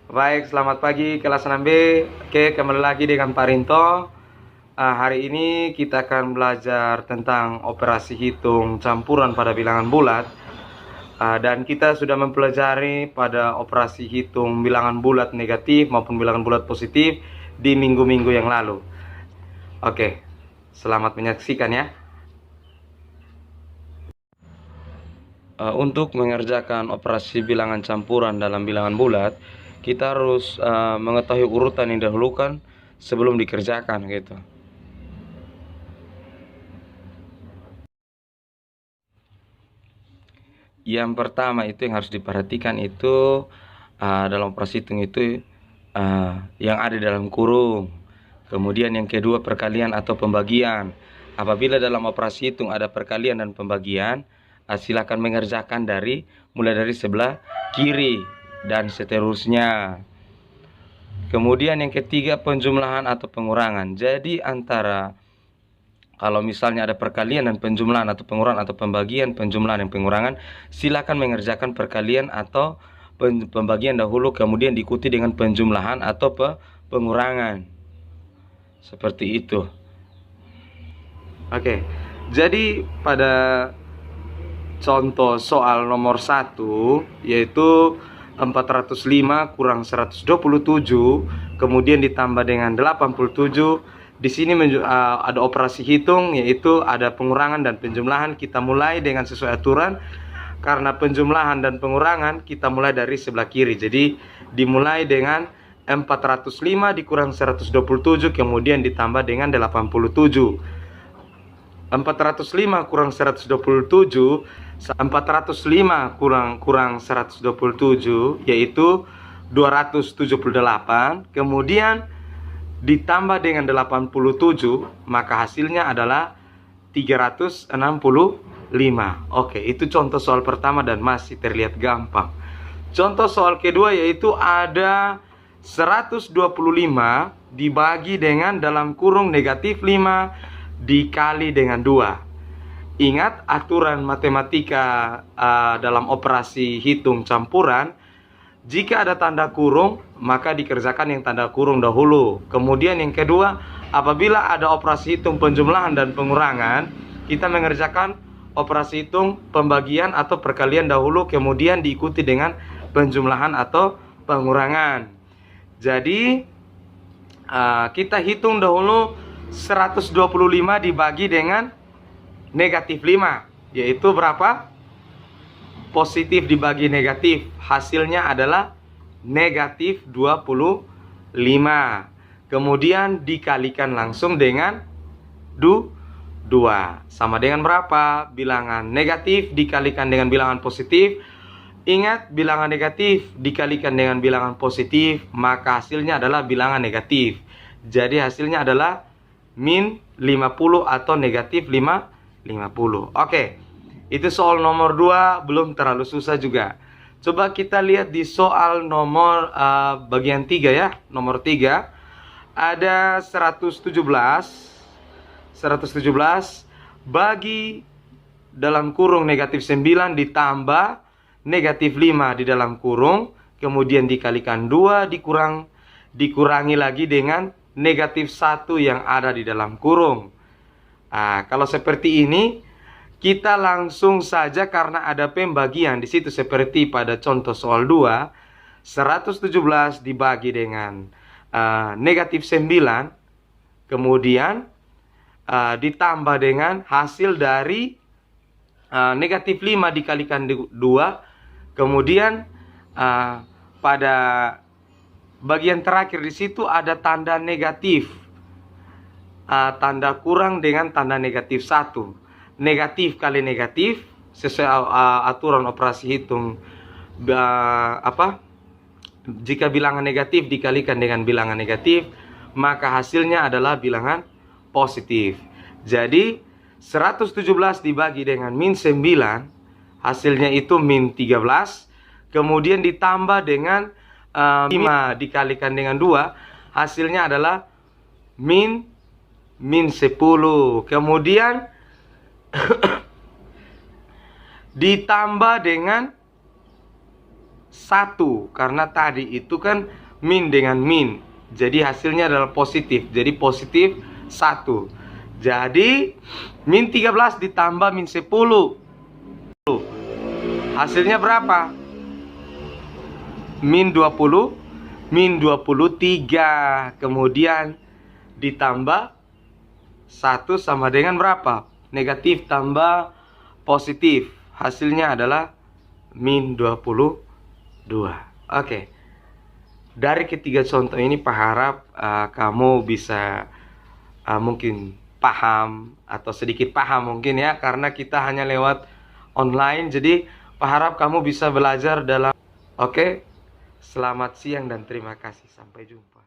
Baik, selamat pagi kelas 6B. Oke, kembali lagi dengan Pak Rinto. Hari ini kita akan belajar tentang operasi hitung campuran pada bilangan bulat. Dan kita sudah mempelajari pada operasi hitung bilangan bulat negatif maupun bilangan bulat positif di minggu-minggu yang lalu. Oke, selamat menyaksikan ya. Untuk mengerjakan operasi bilangan campuran dalam bilangan bulat, kita harus mengetahui urutan yang didahulukan sebelum dikerjakan gitu. Yang pertama itu yang harus diperhatikan itu dalam operasi hitung itu yang ada dalam kurung. Kemudian yang kedua perkalian atau pembagian. Apabila dalam operasi hitung ada perkalian dan pembagian, silakan mengerjakan mulai dari sebelah kiri dan seterusnya. Kemudian yang ketiga penjumlahan atau pengurangan. Jadi kalau misalnya ada perkalian dan penjumlahan atau pengurangan atau pembagian, penjumlahan dan pengurangan, silakan mengerjakan perkalian atau pembagian dahulu, kemudian diikuti dengan penjumlahan atau pengurangan. Seperti itu. Oke, jadi pada contoh soal nomor 1, yaitu 405 kurang 127, kemudian ditambah dengan 87. Di sini ada operasi hitung, yaitu ada pengurangan dan penjumlahan. Kita mulai dengan sesuai aturan. Karena penjumlahan dan pengurangan, kita mulai dari sebelah kiri. Jadi dimulai dengan 405 dikurang 127, kemudian ditambah dengan 87. 405 kurang 127, 405 kurang 127 yaitu 278, kemudian ditambah dengan 87, maka hasilnya adalah 365. Oke, itu contoh soal pertama dan masih terlihat gampang. Contoh soal kedua yaitu ada 125 dibagi dengan dalam kurung negatif 5 dikali dengan 2. Ingat aturan matematika dalam operasi hitung campuran. Jika ada tanda kurung, maka dikerjakan yang tanda kurung dahulu. Kemudian yang kedua, apabila ada operasi hitung penjumlahan dan pengurangan, kita mengerjakan operasi hitung pembagian atau perkalian dahulu, kemudian diikuti dengan penjumlahan atau pengurangan. Jadi kita hitung dahulu 125 dibagi dengan negatif 5, yaitu berapa? Positif dibagi negatif, hasilnya adalah negatif 25. Kemudian dikalikan langsung dengan 2. Sama dengan berapa? Bilangan negatif dikalikan dengan bilangan positif. Ingat, bilangan negatif dikalikan dengan bilangan positif, maka hasilnya adalah bilangan negatif. Jadi hasilnya adalah min 50 atau negatif 50. Oke, itu soal nomor 2, belum terlalu susah juga. Coba kita lihat di soal nomor bagian 3 ya. Nomor 3 ada 117 bagi dalam kurung negatif 9 ditambah negatif 5 di dalam kurung, kemudian dikalikan 2 dikurangi lagi dengan negatif 1 yang ada di dalam kurung. Kalau seperti ini, kita langsung saja karena ada pembagian di situ seperti pada contoh soal 2, 117 dibagi dengan negatif 9, kemudian ditambah dengan hasil dari negatif 5 dikalikan 2, kemudian pada bagian terakhir di situ ada tanda negatif, tanda kurang dengan tanda negatif 1. Negatif kali negatif sesuai aturan operasi hitung, jika bilangan negatif dikalikan dengan bilangan negatif, maka hasilnya adalah bilangan positif. Jadi 117 dibagi dengan min 9, hasilnya itu min 13. Kemudian ditambah dengan 5 dikalikan dengan 2, hasilnya adalah min 10. Kemudian ditambah dengan 1, karena tadi itu kan min dengan min, jadi hasilnya adalah positif, jadi positif 1. Jadi min 13 ditambah min 10, hasilnya berapa? Min 20, min 23. Kemudian ditambah 1 sama dengan berapa? Negatif tambah positif, hasilnya adalah min 22. Oke. Dari ketiga contoh ini Pak harap kamu bisa mungkin paham atau sedikit paham mungkin ya, karena kita hanya lewat online. Jadi Pak harap kamu bisa belajar dalam. Oke. Selamat siang dan terima kasih. Sampai jumpa.